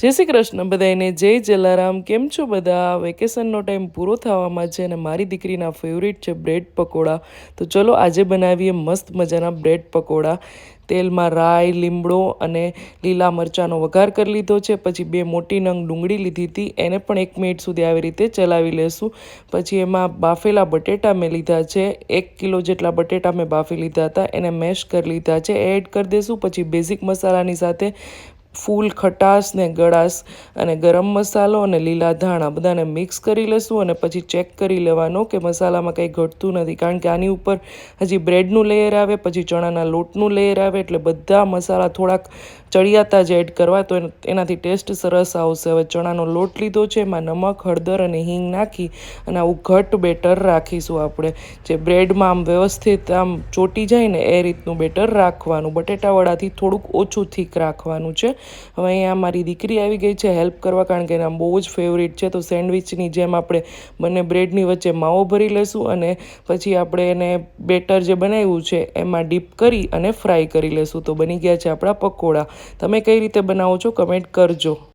જય શ્રી કૃષ્ણ બધાને, જય જલારામ। કેમ છો બધા? વેકેશનનો ટાઈમ પૂરો થવામાં છે અને મારી દીકરીના ફેવરિટ છે બ્રેડ પકોડા। તો ચલો આજે બનાવીએ મસ્ત મજાના બ્રેડ પકોડા। તેલમાં રાઈ, લીમડો અને લીલા મરચાંનો વઘાર કરી લીધો છે। પછી 2 મોટી નંગ ડુંગળી લીધી હતી, એને પણ 1 મિનિટ સુધી આવી રીતે ચલાવી લેશું। પછી એમાં બાફેલા બટેટા મેં લીધા છે, 1 કિલો જેટલા બટેટા મેં બાફી લીધા હતા, એને મેશ કરી લીધા છે, એડ કરી દઈશું। પછી બેઝિક મસાલાની સાથે ફૂલ ખટાશ ને ગળાશ અને ગરમ મસાલો અને લીલા ધાણા બધાને મિક્સ કરી લેશું અને પછી ચેક કરી લેવાનો કે મસાલામાં કંઈ ઘટતું નથી, કારણ કે આની ઉપર હજી બ્રેડનું લેયર આવે, પછી ચણાના લોટનું લેયર આવે, એટલે બધા મસાલા થોડાક ચડિયાતા જ એડ કરવા, તો એનાથી ટેસ્ટ સરસ આવશે। હવે ચણાનો લોટ લીધો છે, એમાં નમક, હળદર અને હિંગ નાખી અને આવું ઘટ બેટર રાખીશું આપણે, જે બ્રેડમાં આમ વ્યવસ્થિત આમ ચોટી જાય ને એ રીતનું બેટર રાખવાનું। બટેટાવડાથી થોડુંક ઓછું થીક રાખવાનું છે। હવે અહીંયા મારી દીકરી આવી ગઈ છે હેલ્પ કરવા, કારણ કે એના બહુ જ ફેવરિટ છે। તો સેન્ડવિચની જેમ આપણે બંને બ્રેડની વચ્ચે માવો ભરી લેશું અને પછી આપણે એને બેટર જે બનાવ્યું છે એમાં ડીપ કરી અને ફ્રાય કરી લેશું। તો બની ગયા છે આપણા પકોડા। તમે કઈ રીતે બનાવો છો કમેન્ટ કરજો।